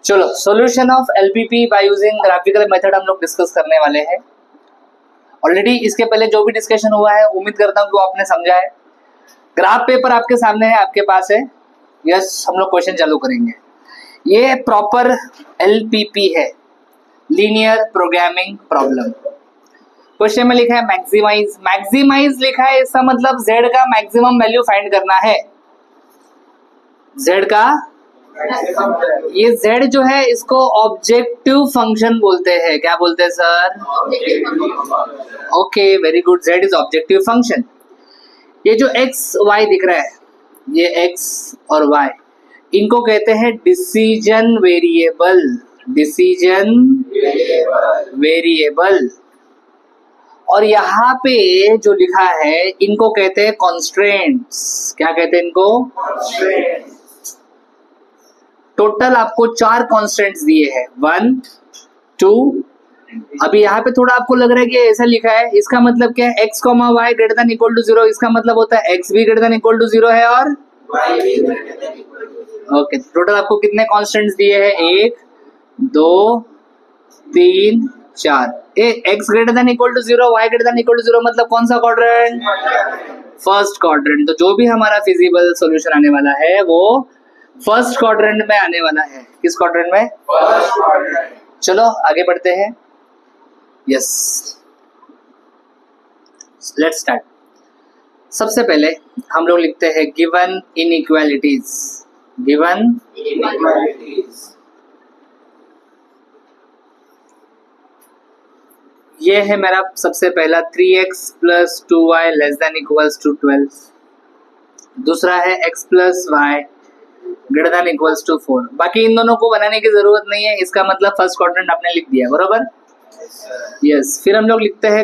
चलो solution of LPP by using graphical method हम लोग डिस्कस करने वाले हैं। ऑलरेडी इसके पहले जो भी डिस्कशन हुआ है उम्मीद करता हूँ कि आपने समझा है। ग्राफ पेपर आपके सामने है, आपके पास है। यस, हम लोग क्वेश्चन चालू करेंगे। ये प्रॉपर एलपीपी है, लीनियर प्रोग्रामिंग प्रॉब्लम। क्वेश्चन में लिखा है मैक्सिमाइज। मैक्सिमाइज लिखा है, इसका मतलब जेड का मैक्सिमम वैल्यू फाइंड करना है। जेड का ये z जो है इसको ऑब्जेक्टिव फंक्शन बोलते हैं। क्या बोलते हैं sir? Okay, very good. z is objective function. ये जो x y दिख रहा है, ये x और y, इनको कहते हैं डिसीजन वेरिएबल। Decision variable. और यहाँ पे जो लिखा है इनको कहते हैं कॉन्स्ट्रेंट्स। क्या कहते हैं इनको? टोटल आपको 4 कॉन्स्टेंट्स दिए हैं, 1 2। अभी यहाँ पे थोड़ा आपको लग रहा है कि ऐसा लिखा है, इसका मतलब क्या है? x, y greater than equal to 0। इसका मतलब होता है x भी ग्रेटर देन इक्वल टू 0 है और ओके। टोटल आपको कितने कॉन्स्टेंट्स दिए हैं? 1 2 3 4। x greater than equal to 0, y greater than equal to 0, मतलब कौन सा क्वाड्रेंट? First quadrant. तो जो भी हमारा फिजिबल सॉल्यूशन आने वाला है वो फर्स्ट क्वाड्रेंट में आने वाला है। किस क्वाड्रेंट में? First quadrant. चलो आगे बढ़ते हैं। Yes, let's start. सबसे पहले हम लोग लिखते हैं गिवन इनइक्वालिटीज। गिवन इनइक्वालिटीज, ये है मेरा सबसे पहला 3x + 2y ≤ 12। दूसरा है x + y > 4। बाकी इन दोनों को बनाने की जरूरत नहीं है, इसका मतलब फर्स्ट क्वाड्रेंट आपने लिख दिया, बरोबर? यस। फिर हम लोग लिखते हैं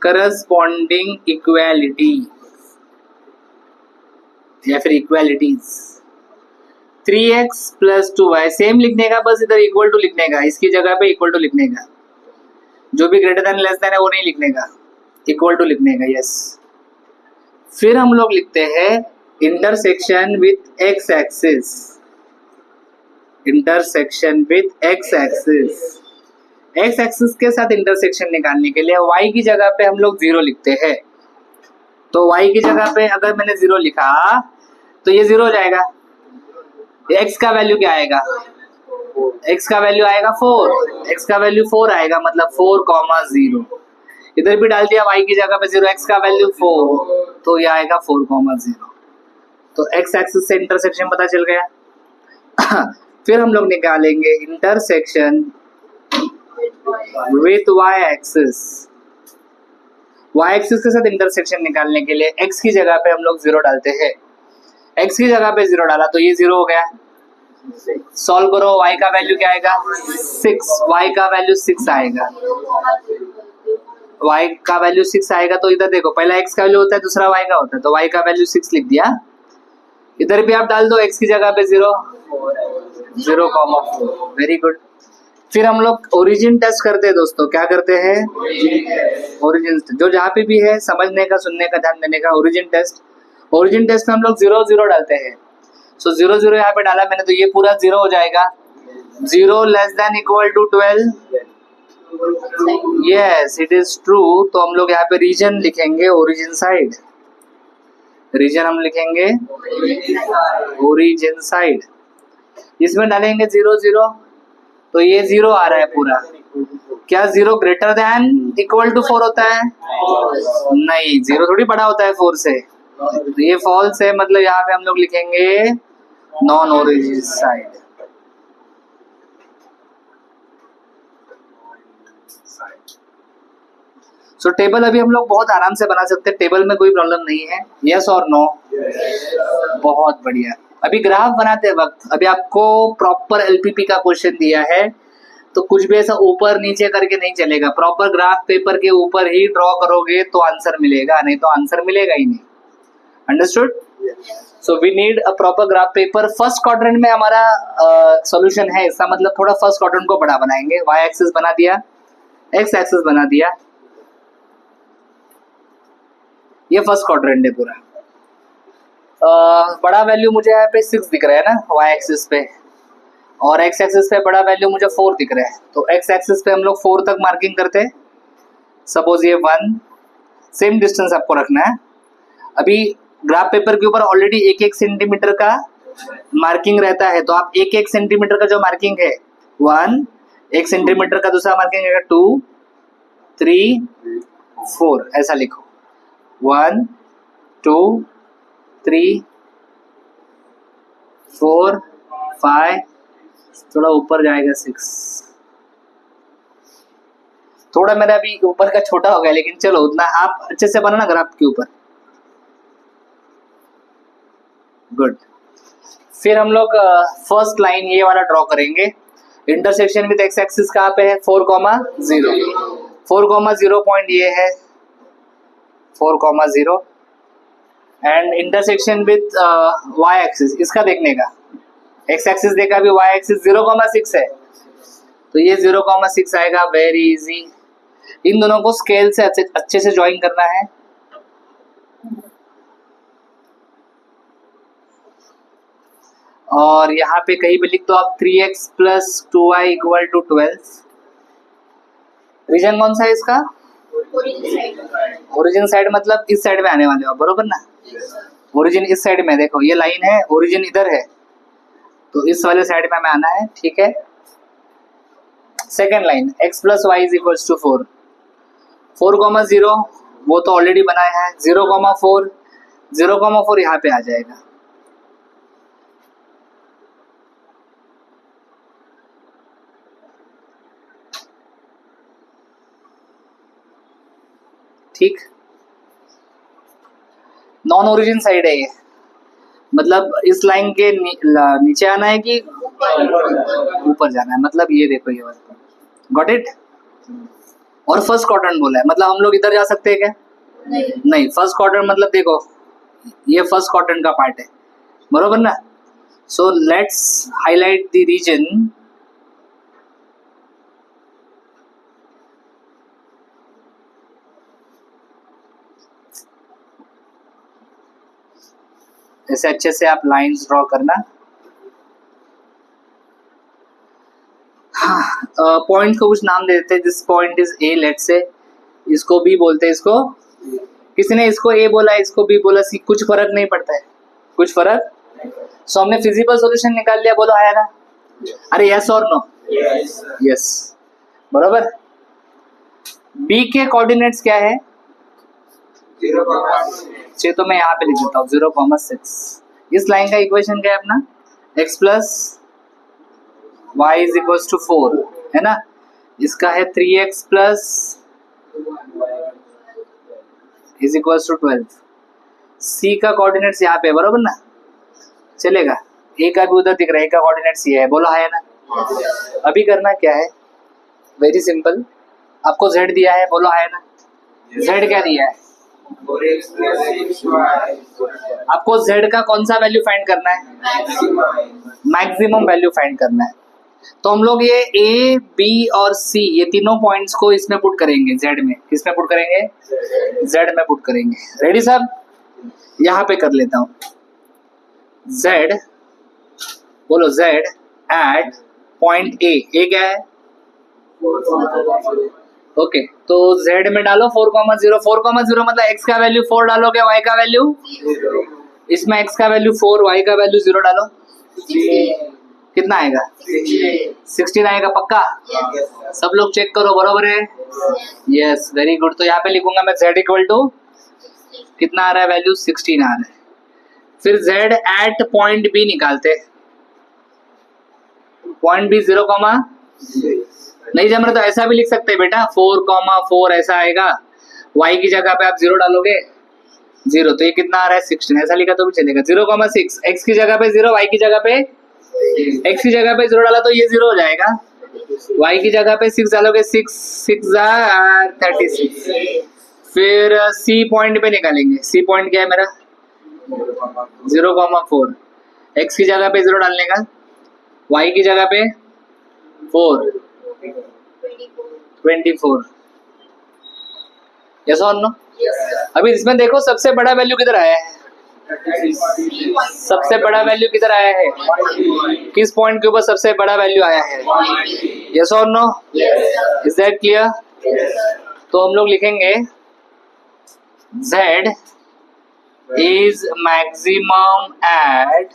करस्पॉन्डिंग इक्वालिटी या फिर इक्वालिटीज। 3x + 2y सेम लिखने का, बस इधर इक्वल टू लिखने का, इसकी जगह पे इक्वल टू लिखने का। जो भी ग्रेटर देन लेस देन है वो नहीं लिखने का, इक्वल टू लिखने का। यस। फिर हम लोग लिखते हैं intersection with x axis. Intersection with x axis. X axis के साथ इंटरसेक्शन निकालने के लिए y की जगह पे हम लोग 0 लिखते हैं। तो y की जगह पे अगर मैंने 0 लिखा तो ये 0 हो जाएगा। x का वैल्यू क्या आएगा? x का वैल्यू आएगा 4। x का वैल्यू 4 आएगा, मतलब 4, 0। इधर भी डाल दिया y की जगह पे 0, x का वैल्यू 4, तो ये आएगा 4, 0। तो x एक्सिस से इंटरसेक्शन पता चल गया। फिर हम लोग निकालेंगे intersection with y axis. y axis के साथ इंटरसेक्शन निकालने के लिए x की जगह पे हम लोग 0 डालते हैं। x की जगह पे 0 डाला तो ये 0 हो गया। सॉल्व करो, y का वैल्यू क्या आएगा? 6। y का वैल्यू 6 आएगा। y का वैल्यू 6 आएगा तो इधर देखो, पहला x का वैल्यू होता है, दूसरा y का होता है, तो y का वैल्यू 6 लिख दिया। इधर भी आप डाल दो x की जगह पे 0, 0,4। Very good. फिर हम लोग ओरिजिन टेस्ट करते हैं दोस्तों। क्या करते हैं? ओरिजिन। जो जहाँ पे भी है समझने का, सुनने का, ध्यान देने का। Origin test. ओरिजिन टेस्ट में हम लोग 0 0 डालते हैं। सो 0 0 यहाँ पे डाला मैंने, तो ये पूरा 0 हो जाएगा। 0 <= 12। Yes, it is true. तो हम लोग यहाँ पे रीजन लिखेंगे, ओरिजिन साइड। रीजन हम लिखेंगे ओरिजिन साइड। इसमें डालेंगे 0 0, तो ये 0 आ रहा है पूरा। क्या 0 ग्रेटर देन इक्वल टू 4 होता है? नहीं, 0 थोड़ी बड़ा होता है 4 से। तो ये फॉल्स है, मतलब यहाँ पे हम लोग लिखेंगे नॉन ओरिजिन साइड। सो टेबल अभी हम लोग बहुत आराम से बना सकते हैं, टेबल में कोई प्रॉब्लम नहीं है। यस और नो? बहुत बढ़िया। अभी ग्राफ बनाते वक्त अभी आपको प्रॉपर एलपीपी का क्वेश्चन दिया है, तो कुछ भी ऐसा ऊपर नीचे करके नहीं चलेगा। प्रॉपर ग्राफ पेपर के ऊपर ही ड्रॉ करोगे तो आंसर मिलेगा, नहीं तो आंसर मिलेगा ही नहीं। Understood? So we need a proper graph paper. First quadrant में हमारा सॉल्यूशन है, इसका मतलब थोड़ा फर्स्ट क्वाड्रेंट को बड़ा बनाएंगे। y एक्सिस बना दिया, x एक्सिस बना दिया, ये फर्स्ट क्वाड्रेंट है पूरा। बड़ा वैल्यू मुझे यहाँ पे 6 दिख रहा है ना वाई एक्सिस पे, और एक्स एक्सिस पे बड़ा वैल्यू मुझे 4 दिख रहा है। तो एक्स एक्सिस पे हम लोग 4 तक मार्किंग करते हैं। सपोज ये 1, सेम डिस्टेंस आपको रखना है। अभी ग्राफ पेपर के ऊपर ऑलरेडी 1-1 सेंटीमीटर का मार्किंग रहता है, तो आप 1-1 सेंटीमीटर का जो मार्किंग है 1, 1 सेंटीमीटर का दूसरा मार्किंग है 2, 3, 4 ऐसा लिखो। 1, 2, 3, 4, 5, थोड़ा ऊपर जाएगा 6। थोड़ा मेरा अभी ऊपर का छोटा हो गया, लेकिन चलो उतना आप अच्छे से बनाना ग्राफ के ऊपर। गुड। फिर हम लोग फर्स्ट लाइन ये वाला ड्रॉ करेंगे। इंटरसेक्शन विद एक्स एक्सिस कहाँ पे है? 4,0। 4,0 पॉइंट ये है 4,0 and intersection with Y axis इसका देखने का। एक्स एक्सिस देखा, अभी वाई एक्सिस 0,6 है, तो ये 0,6 आएगा। Very easy. इन दोनों को स्केल से अच्छे से ज्वाइन करना है। और यहाँ पे कहीं पे लिख दो आप 3x + 2y = 12। रीजन कौन सा है इसका? ओरिजिन साइड मतलब इस साइड में आने वाले हो, बरोबर ना? ओरिजिन इस साइड में, देखो ये लाइन है, ओरिजिन इधर है, तो इस वाले साइड में हमें आना है, ठीक है। Second line x + y = 4। 4,0 वो तो ऑलरेडी बनाया है। 0,4, 0,4 यहाँ पे आ जाएगा। ठीक, नॉन ओरिजिन साइड है ये, मतलब इस लाइन के नीचे आना है कि ऊपर जाना है, मतलब ये देखो ये वाला। Got it? और फर्स्ट क्वाड्रेंट बोला है, मतलब हम लोग इधर जा सकते हैं क्या? नहीं, फर्स्ट क्वाड्रेंट मतलब देखो ये फर्स्ट क्वाड्रेंट का पार्ट है, बरोबर ना? So let's highlight the region ऐसे अच्छे से आप लाइंस ड्रॉ करना। पॉइंट को कुछ नाम दे देते हैं। This point is a, let's say. इसको बी बोलते हैं, इसको किसी ने इसको ए बोला, इसको बी बोला, सी, कुछ फर्क नहीं पड़ता है, कुछ फर्क। सो हमने फिजिकल सॉल्यूशन निकाल लिया, बोलो आया ना? अरे यस और नो? यस, बराबर। बी के कोऑर्डिनेट्स क्या है? 0,6, तो मैं यहाँ पे लिख देता हूँ 0,6। इस लाइन का इक्वेशन क्या है अपना? x + y = 4 है ना? इसका है 3x + = 12। c का कोऑर्डिनेट्स यहाँ पे, बरोबर ना? चलेगा। a का भी उधर दिख रहा है, a का कोऑर्डिनेट्स ये है, बोलो है ना? अभी करना क्या है? Very simple. आपको z दिया है, बोलो है ना? z क्या दिया है? आपको z का कौन सा वैल्यू फाइंड करना है? मैक्सिमम वैल्यू फाइंड करना है। तो हम लोग ये a, b और c ये तीनों पॉइंट्स को इसमें पुट करेंगे, z में। किसमें पुट करेंगे? z में पुट करेंगे। रेडी साहब? यहाँ पे कर लेता हूँ। z, बोलो z at point a। a क्या है? ओके, तो z में डालो 4,0। 4,0 मतलब x का वैल्यू 4 डालोगे, y का वैल्यू, इसमें x का वैल्यू 4, y का वैल्यू 0 डालो। कितना आएगा? 16 आएगा, पक्का? सब लोग चेक करो, बरोबर है? Yes, very good. तो यहाँ पे लिखूंगा मैं z = कितना आ रहा है वैल्यू? 16 आ रहा है। फिर z एट पॉइंट b निकालते। पॉइंट b 0, नहीं जम रहा तो ऐसा भी लिख सकते हैं बेटा, 4,4 ऐसा आएगा। y की जगह पे आप 0 डालोगे, 0, तो ये कितना आ रहा है? 16। ऐसा लिखा तो भी चलेगा। 0,6, x की जगह पे 0, y की जगह पे, x की जगह पे 0 डाला तो ये 0 हो जाएगा। y की जगह पे 6 डालोगे, 6 6 36। फिर c पॉइंट पे निकालेंगे। c पॉइंट क्या है मेरा? 0,4। x की जगह पे 0 डालने का, y की जगह पे 4, 24। यस और नो? अभी इसमें देखो सबसे बड़ा वैल्यू किधर आया है? सबसे बड़ा वैल्यू किधर आया है? किस पॉइंट के ऊपर सबसे बड़ा वैल्यू आया है? यस और नो? Is that clear? तो हम लोग लिखेंगे Z is maximum at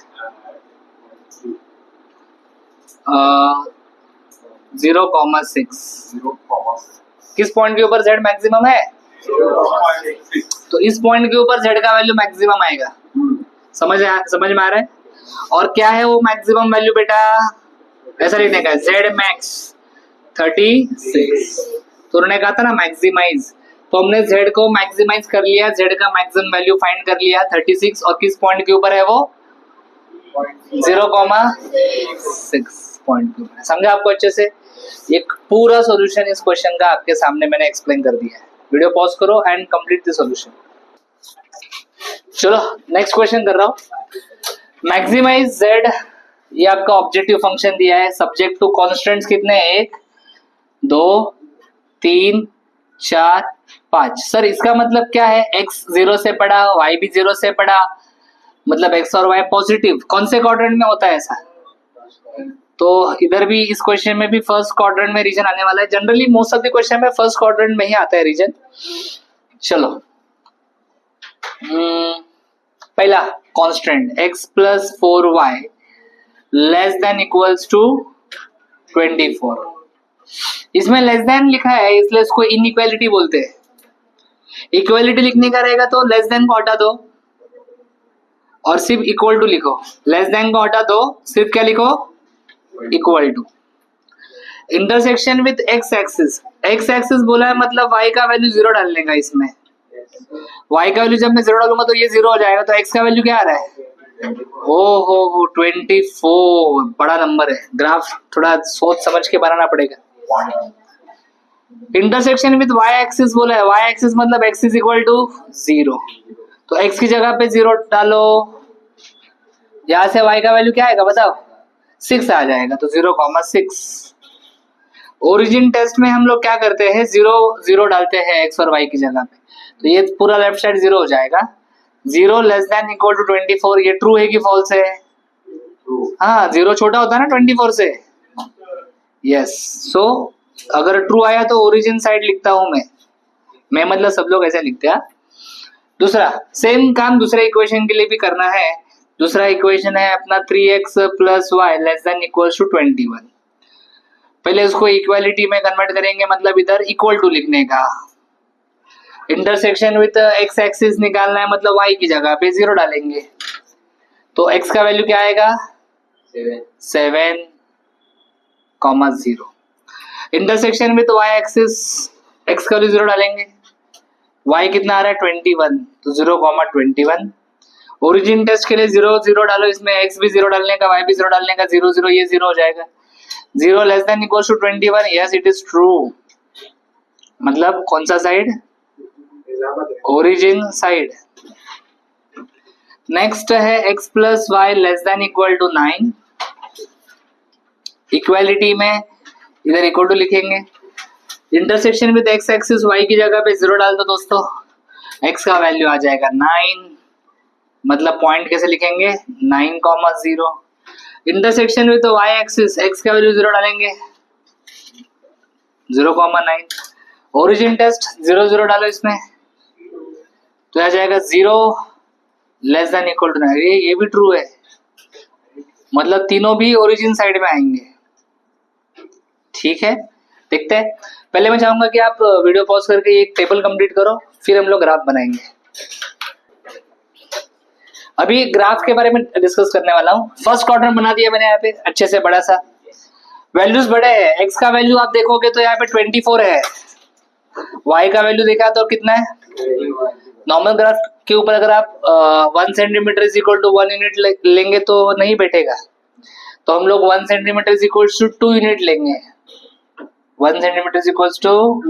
0,6. किस पॉइंट के ऊपर Z मैक्सिमम है? तो इस पॉइंट के ऊपर Z का वैल्यू मैक्सिमम आएगा। समझ में आ रहा है? और क्या है वो मैक्सिमम वैल्यू बेटा? ऐसा लिखने का Z मैक्स 36। तो उन्होंने कहा था ना मैक्सिमाइज, तो हमने Z को मैक्सिमाइज कर लिया, Z का मैक्सिमम वैल्यू फाइंड कर लिया 36, और किस पॉइंट के ऊपर है वो? 0,6 पॉइंट के ऊपर। समझा आपको अच्छे से? एक पूरा सॉल्यूशन इस क्वेश्चन का आपके सामने मैंने एक्सप्लेन कर दिया है। वीडियो पॉज करो एंड कंप्लीट द सॉल्यूशन। चलो नेक्स्ट क्वेश्चन कर रहा हूं। मैक्सिमाइज Z, ये आपका ऑब्जेक्टिव फंक्शन दिया है, सब्जेक्ट टू कॉन्स्टेंट्स कितने हैं? 1 2 3 4 5। सर इसका मतलब क्या है? x 0 से पड़ा, y भी 0 से पड़ा, मतलब x और y पॉजिटिव। कौन से क्वाड्रेंट में होता है ऐसा? तो इधर भी इस क्वेश्चन में भी फर्स्ट क्वाड्रेंट में रीजन आने वाला है। Generally most of the question में फर्स्ट क्वाड्रेंट में ही आता है रीजन। चलो पहला constant x plus 4y less than equals to 24। इसमें लेस देन लिखा है इसलिए इसको इनइक्वालिटी बोलते हैं। इक्वालिटी लिखने का रहेगा तो लेस देन को हटा दो और सिर्फ इक्वल टू लिखो। लेस देन को हटा दो, सिर्फ क्या लिखो? Equal to. Intersection with X axis, X axis बोला है मतलब y का वैल्यू 0 डालने का। इसमें y का वैल्यू जब मैं 0 डालूंगा तो ये 0 हो जाएगा, तो x का वैल्यू क्या आ रहा है? हो 24। बड़ा नंबर है, ग्राफ थोड़ा सोच समझ के बनाना पड़ेगा। इंटरसेक्शन विद y एक्सिस बोला है, y एक्सिस मतलब x इज इक्वल टू 0, तो x की जगह पे 0 डालो। यहां से y का वैल्यू क्या आएगा बताओ? 6 आ जाएगा, तो 0,6। ओरिजिन टेस्ट में हम लोग क्या करते हैं? 0 डालते हैं x और y की जगह पे, तो ये पूरा लेफ्ट साइड 0 हो जाएगा। 0 लेस देन इक्वल टू 24, ये ट्रू है कि फॉल्स है? हाँ, 0 छोटा होता है ना 24 से। यस, सो अगर ट्रू आया तो ओरिजिन साइड लिखता हूं मैं मतलब सब लोग ऐसे लिखते हैं। दूसरा सेम काम दूसरे इक्वेशन के लिए भी करना है। दूसरा इक्वेशन है अपना 3x plus Y less than equal to 21। पहले उसको इक्वालिटी में कन्वर्ट करेंगे, मतलब इधर इक्वल टू लिखने का। इंटरसेक्शन विद एक्स एक्सिस निकालना है, मतलब y की जगह पे 0 डालेंगे, तो x का वैल्यू क्या आएगा? 7,0। Intersection with y axis, x का वैल्यू 0 डालेंगे, y कितना आ रहा है? 21, तो 0,21। ओरिजिन टेस्ट के लिए 0 डालो, इसमें x भी 0 डालने का, y भी 0 डालने का, 0 ये 0 हो जाएगा। 0 less than equal to 21। Yes it is true, मतलब कौन सा साइड? Origin side. नेक्स्ट है x plus Y less than equal to 9। Equality में इधर इक्वल टू लिखेंगे। Intersection with x axis, y की जगह पे 0 डाल दो दोस्तों, x का वैल्यू आ जाएगा 9, मतलब पॉइंट कैसे लिखेंगे? 9,0। Intersection with y axis, x का वैल्यू 0 डालेंगे, 0,9। ओरिजिन टेस्ट 0 डालो इसमें, तो आ जाएगा 0 लेस देन इक्वल टू 9। ये भी ट्रू है, मतलब तीनों भी ओरिजिन साइड में आएंगे। ठीक है, देखते हैं। पहले मैं चाहूंगा कि आप वीडियो पॉज करके एक टेबल कंप्लीट करो, फिर हम लोग ग्राफ बनाएंगे। अभी ग्राफ के बारे में डिस्कस करने वाला हूँ। फर्स्ट क्वाड्रेंट बना दिया मैंने यहाँ पे अच्छे से बड़ा सा। वैल्यूज बड़े हैं, x का वैल्यू आप देखोगे तो यहाँ पे 24 है, y का वैल्यू देखा तो कितना है? नॉर्मल ग्राफ के ऊपर अगर आप 1 centimetre is equal to 1 unit लेंगे तो नहीं बैठेगा, तो हम लोग 1 centimetre is equal to 2 unit लेंगे। 1 centimetre is equal to,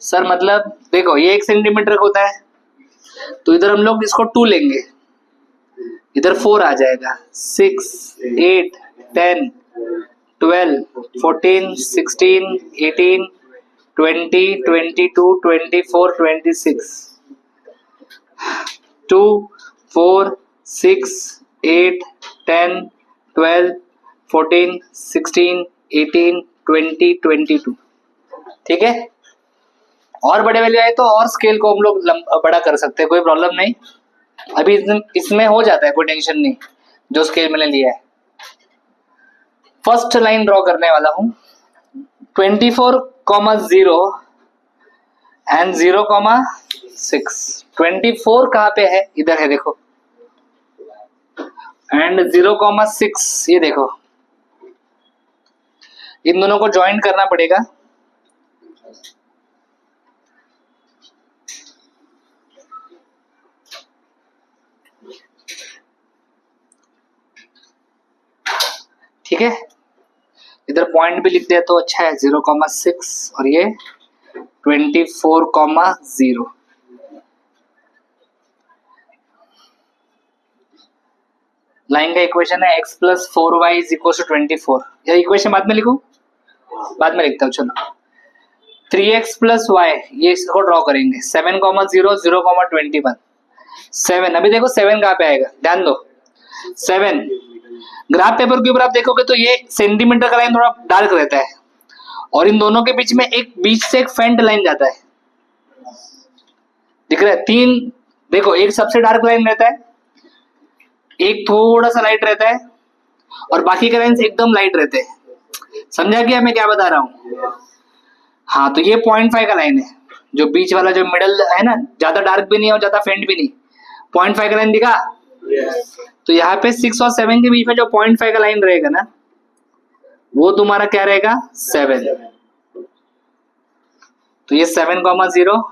sir मतलब देखो ये 1 सेंटीमीटर होता है, तो इधर हम लोग इसको 2 लेंगे, इधर 4 आ जाएगा। 6 8 10 12 14 16 18 20 22 24 26 2 4 6 8 10 12 14 16 18 20 22। ठीक है, और बड़े वैल्यू आए तो और स्केल को हम लोग बड़ा कर सकते हैं, कोई प्रॉब्लम नहीं। अभी इसमें हो जाता है, कोई टेंशन नहीं, जो स्केल मैंने लिया है। फर्स्ट लाइन ड्रॉ करने वाला हूं, 24,0 एंड 0,6। 24 कहाँ पे है, इधर है देखो, एंड 0,6 ये देखो, इन दोनों को ज्वाइन करना पड़ेगा। ठीक है, इधर पॉइंट भी लिख दिया तो अच्छा है, 0,6 और ये 24,0। लाइन का इक्वेशन है x plus 4y is equal to 24। यह इक्वेशन बाद में लिखूं, बाद में लिखता हूँ, चलो। 3x प्लस y, ये इसको ड्रॉ करेंगे, 7,0 0,21। 7, अभी देखो 7 कहाँ पे आएगा, ध्यान दो। 7 ग्राफ पेपर के ऊपर आप देखोगे तो ये सेंटीमीटर का लाइन थोड़ा डार्क रहता है, और इन दोनों के बीच में बीच से एक फेंट लाइन जाता है, दिख रहा है। 3 देखो, एक सबसे डार्क लाइन रहता है, एक थोड़ा सा लाइट रहता है, और बाकी के लाइन्स एकदम लाइट रहते हैं। समझा क्या मैं क्या बता रहा हूँ? हाँ, तो ये 0.5 का लाइन है, जो बीच वाला जो मिडल है ना, ज्यादा डार्क भी नहीं और ज्यादा फेंट भी नहीं, 0.5 का लाइन दिखा। तो यहाँ पे 6 और 7 के बीच में जो 0.5 का लाइन रहेगा ना, वो तुम्हारा क्या रहेगा, 7। तो ये 7,0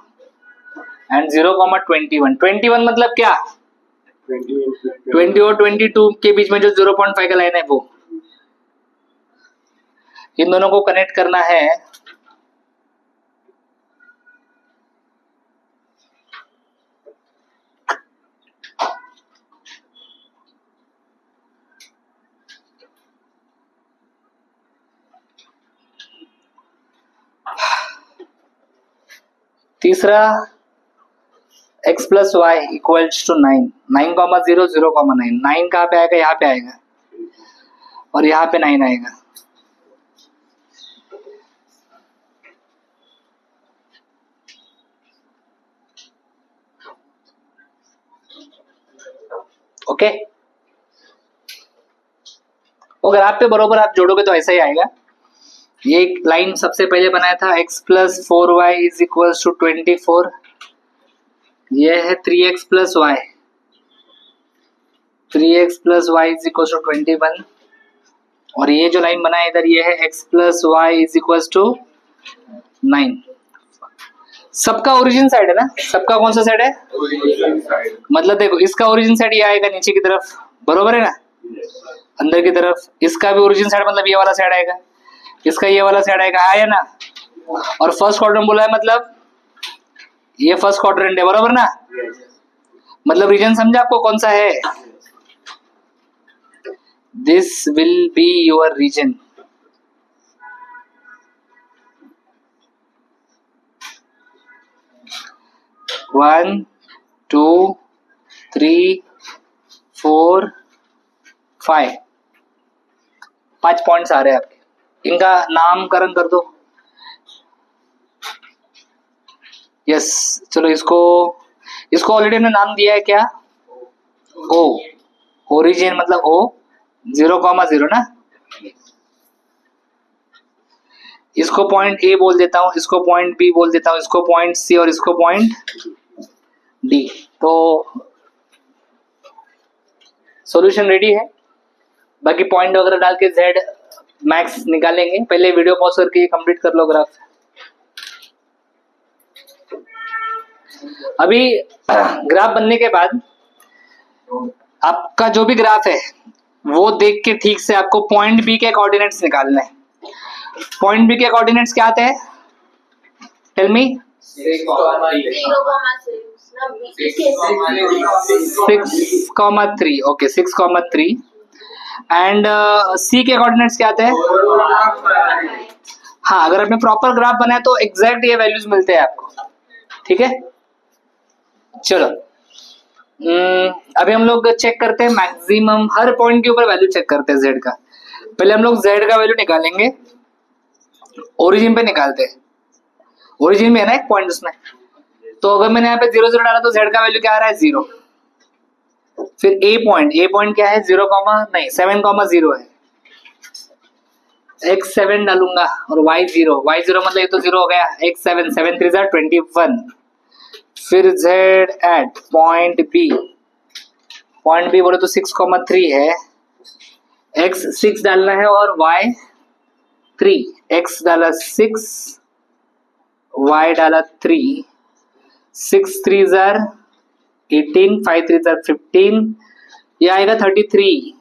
एंड 0,21। 21 मतलब क्या, 20 और 22 के बीच में जो 0.5 का लाइन है वो, इन दोनों को कनेक्ट करना है। तीसरा, x plus Y equals to 9। 9,0 0,9। 9 कहाँ पे आएगा, यहाँ पे आएगा, और यहाँ पे 9 आएगा। ओके, और ग्राफ पे बरोबर आप जोड़ोगे तो ऐसा ही आएगा। ये एक लाइन सबसे पहले बनाया था, x plus 4y is equal to 24। ये है 3x plus Y, 3x plus Y is equal to 21। और ये जो लाइन बनाया इधर, ये है x plus Y is equal to 9। सबका ओरिजिन साइड है ना, सबका कौन सा साइड है, मतलब देखो इसका ओरिजिन साइड ये आएगा नीचे की तरफ, बरोबर है ना, अंदर की तरफ। इसका भी ओरिजिन साइड मतलब ये वाला साइड आएगा, इसका ये वाला साइड आएगा, आया ना। और फर्स्ट क्वाड्रेंट बोला है, मतलब ये फर्स्ट क्वाड्रेंट है, बरोबर ना। मतलब रीजन समझा आपको कौन सा है, this will be your reason. One 2 3 4 5 5 points आ रहे हैं आपके, इनका नामकरण कर दो। यस, चलो इसको ऑलरेडी हमने नाम दिया है क्या, ओ, ओरिजिन मतलब ओ 0,0 ना। इसको पॉइंट ए बोल देता हूं, इसको पॉइंट बी बोल देता हूं, इसको पॉइंट सी और इसको पॉइंट डी। तो सॉल्यूशन रेडी है, बाकी पॉइंट वगैरह डाल के जेड मैक्स निकालेंगे। पहले वीडियो पॉज करके कंप्लीट कर लो ग्राफ। अभी ग्राफ बनने के बाद आपका जो भी ग्राफ है वो देख के ठीक से आपको पॉइंट बी के कोऑर्डिनेट्स निकालने हैं। पॉइंट बी के कोऑर्डिनेट्स क्या आते हैं, टेल मी। 6,3, ओके 6,3। एंड सी के कोऑर्डिनेट्स क्या आते हैं, हाँ, अगर आपने प्रॉपर ग्राफ बनाया तो एग्जैक्ट ये वैल्यूज मिलते हैं आपको। ठीक है, चलो अभी हम लोग चेक करते हैं मैक्सिमम, हर पॉइंट के ऊपर वैल्यू चेक करते हैं जेड का। पहले हम लोग जेड का वैल्यू निकालेंगे, ओरिजिन पे निकालते हैं। ओरिजिन में है ना एक पॉइंट उसमें, तो अगर मैंने यहाँ पे 0 0 डाला तो जेड का वैल्यू क्या आ रहा है 0। फिर ए पॉइंट क्या है 0 नहीं 7,0 है, x 7 डालूंगा और y 0 मतलब ये तो 0 हो गया, x 7 7 3 21। फिर z एट पॉइंट बी बोले तो 6,3 है, x 6 डालना है और y 3, x डाला 6, y डाला 3, 6 3 18, 5 3 15, ये आएगा 33।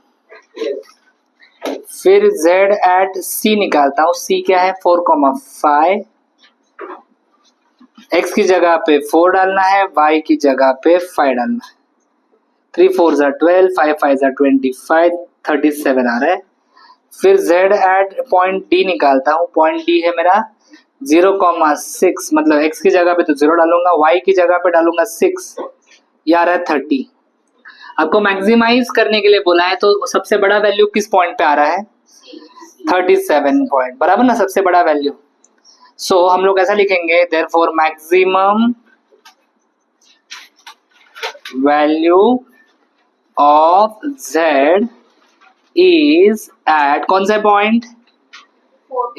फिर z एट c निकालता हूं, c क्या है 4,5, x की जगह पे 4 डालना है, y की जगह पे 5 डालना है। 3 4 12, 5 5 25, 37 आ रहा है। फिर z एट पॉइंट d निकालता हूं, पॉइंट d है मेरा 0,6, मतलब x की जगह पे तो 0 डालूंगा, y की जगह पे डालूंगा 6, ये आ रहा है 30। आपको मैक्सिमाइज करने के लिए बोला है, तो सबसे बड़ा वैल्यू किस पॉइंट पे आ रहा है 37 पॉइंट, बराबर ना, सबसे बड़ा वैल्यू। सो हम लोग ऐसा लिखेंगे, therefore maximum value of z is at, कौन सा पॉइंट,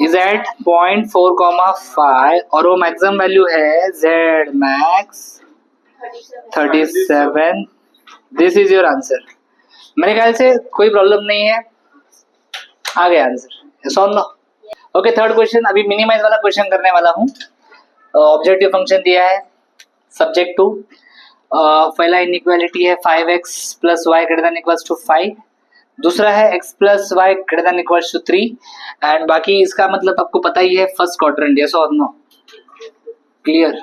इज एट पॉइंट 4,5, और वो मैक्सिमम वैल्यू है z max 37। This is your answer. मेरे ख्याल से कोई प्रॉब्लम नहीं है, आ गया आंसर, सॉल्व लो। ओके, थर्ड क्वेश्चन, अभी मिनिमाइज वाला क्वेश्चन करने वाला हूँ। ऑब्जेक्टिव फंक्शन दिया है सब्जेक्ट टू, पहला इनइक्वालिटी है 5x plus Y greater than equals to 5, दूसरा है x plus Y greater than equals टू 3, एंड बाकी इसका मतलब आपको पता ही है फर्स्ट क्वाड्रेंट, यस और नो, क्लियर।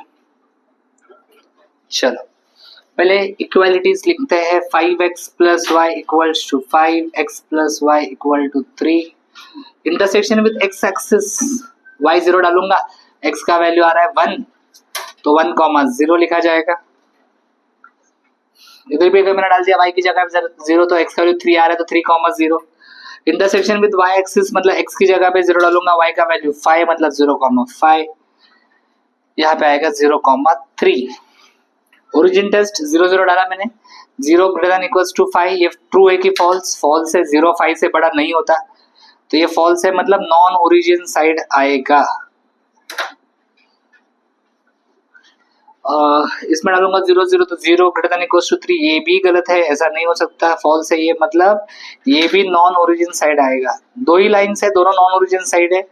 चलो पहले इक्वालिटीज लिखते हैं, 5x plus Y equals to 5, x plus Y equal to 3, intersection with x axis, y 0 डालूंगा, x का वैल्यू आ रहा है 1, तो 1,0 लिखा जाएगा। इधर भी अगर मैंने डाल दिया y की जगह पे 0, तो x का वैल्यू 3 आ रहा है, तो 3,0। इंटरसेक्शन विद y एक्सिस, मतलब x की जगह पे 0 डालूंगा, y का वैल्यू 5, मतलब 0,5, यहाँ पे आएगा 0,3। ओरिजिन टेस्ट 0 0 डाला मैंने, 0 ग्रेटर देन इक्वल्स टू 5, ये ट्रू है कि फॉल्स, फॉल्स है, 0 5 से बड़ा नहीं होता, तो ये फॉल्स है, मतलब नॉन ओरिजिन साइड आएगा। इसमें डालूंगा 0 0, तो 0 ग्रेटर देन इक्वल्स टू 3, ये भी गलत है, ऐसा नहीं हो सकता, फॉल्स है ये, मतलब ये भी नॉन ओरिजिन साइड आएगा। दो ही लाइंस है, दोनों नॉन ओरिजिन साइड है,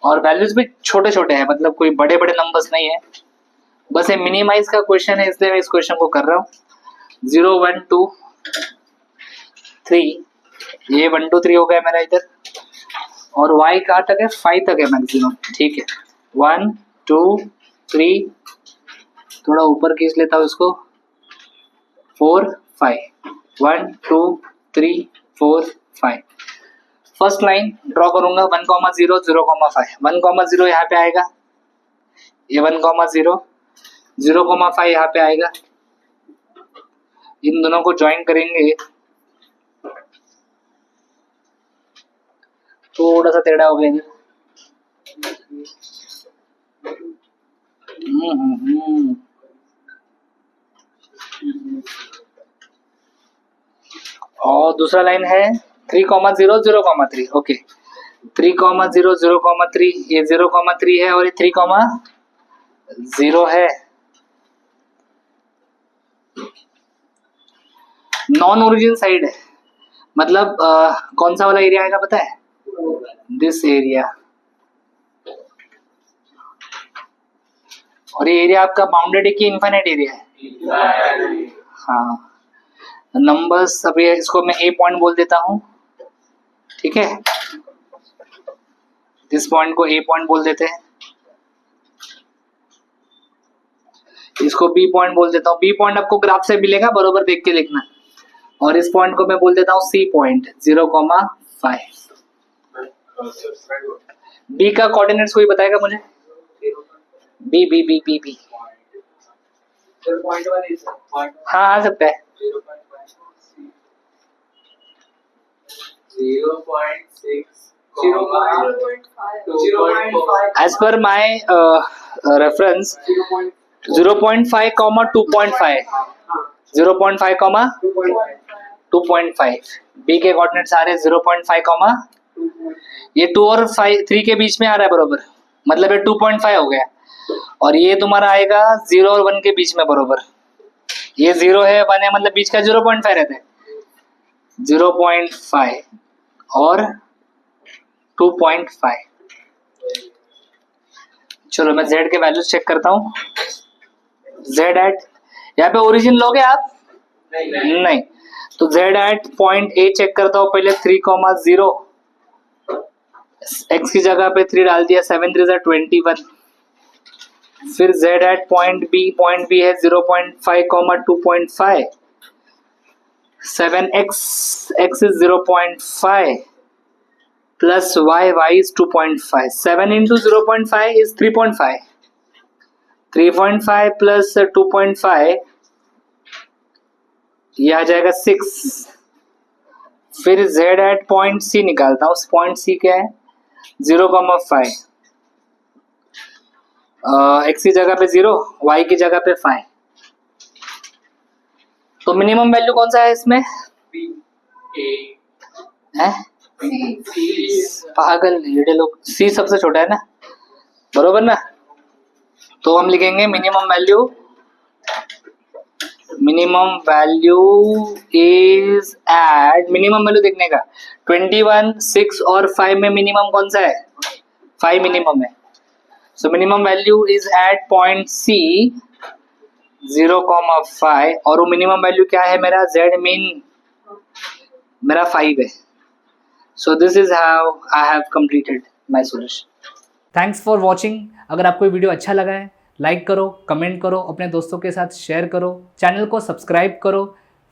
और वैल्यूज भी छोटे छोटे हैं, मतलब कोई बड़े बड़े नंबर्स नहीं है, बस ये मिनिमाइज का क्वेश्चन है, इसलिए मैं इस क्वेश्चन को कर रहा हूँ। 0 1 2 3, ये 1 2 3 हो गया मेरा इधर, और y कहाँ तक है 5 तक है मैक्सिमम, ठीक है। 1 2 3, थोड़ा ऊपर खींच लेता हूँ इसको, 4 5, 1 2 3 4 5। फर्स्ट लाइन ड्रॉ करूंगा, 1,0 0,5, 1,0 यहाँ पे आएगा, ये 1,0 0,5 यहाँ पे आएगा, इन दोनों को ज्वाइन करेंगे, थोड़ा सा टेढ़ा हो गया। और दूसरा लाइन है 3,0 0,3, ओके, 3,0 0,3, ये 0,3 है और ये 3,0 है। नॉन ओरिजिन साइड है, मतलब कौन सा वाला एरिया आएगा पता है, दिस एरिया, और ये एरिया आपका बाउंडेड है कि इनफाइनाइट एरिया है, हाँ। नंबर्स, अभी इसको मैं ए पॉइंट बोल देता हूँ, ठीक है, इस पॉइंट को ए पॉइंट बोल देते हैं, इसको बी पॉइंट बोल देता हूँ, बी पॉइंट आपको ग्राफ से मिलेगा, बरोबर देख के लिखना, और इस पॉइंट को मैं बोल देता हूँ सी पॉइंट 0,5। बी का कोऑर्डिनेट्स कोई बताएगा मुझे, B B B B B हाँ आ सकता है। 0.6 As per my reference 0.5 comma 2.5 0.5 comma 2.5 B के कोऑर्डिनेट्स आ रहे हैं 0.5 comma ये 2 और 3 के बीच में आ रहा है बरोबर, मतलब ये 2.5 हो गया। और ये तुम्हारा आएगा 0 और 1 के बीच में बरोबर, ये 0 है 1 है, मतलब बीच का 0.5 रहता है। 0.5 और 2.5। चलो मैं z के वैल्यूज चेक करता हूँ। z एट, यहाँ पे ओरिजिन लोगे आप? नहीं, तो z at point A check करता हूँ पहले 3,0, x की जगह पे 3 डाल दिया, 7 3 जा 21। फिर z एट पॉइंट B है 0.5, 2.5, 7x, x is 0.5 plus y is 2.5, 7 into 0.5 is 3.5, 3.5 plus 2.5 ये आ जाएगा 6। फिर z एट पॉइंट C निकालता हूँ, पॉइंट C क्या है 0,5, x की जगह पे 0, y की जगह पे 5। तो मिनिमम वैल्यू कौन सा है इसमें? है पागल ये लोग, C सबसे छोटा है ना, बरोबर ना। तो हम लिखेंगे minimum value is at, minimum value देखने का 21, 6 और 5 में मिनिमम कौन सा है? 5 मिनिमम है। So minimum value is at point C 0,5 और वो मिनिमम वैल्यू क्या है मेरा? z मीन मेरा 5 है। So this is how I have completed my solution. Thanks for watching. अगर आपको वीडियो अच्छा लगा है लाइक करो, कमेंट करो, अपने दोस्तों के साथ शेयर करो, चैनल को सब्सक्राइब करो।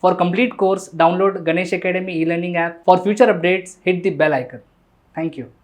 For complete course download Ganesh academy e learning app. For future updates hit the bell icon. Thank you.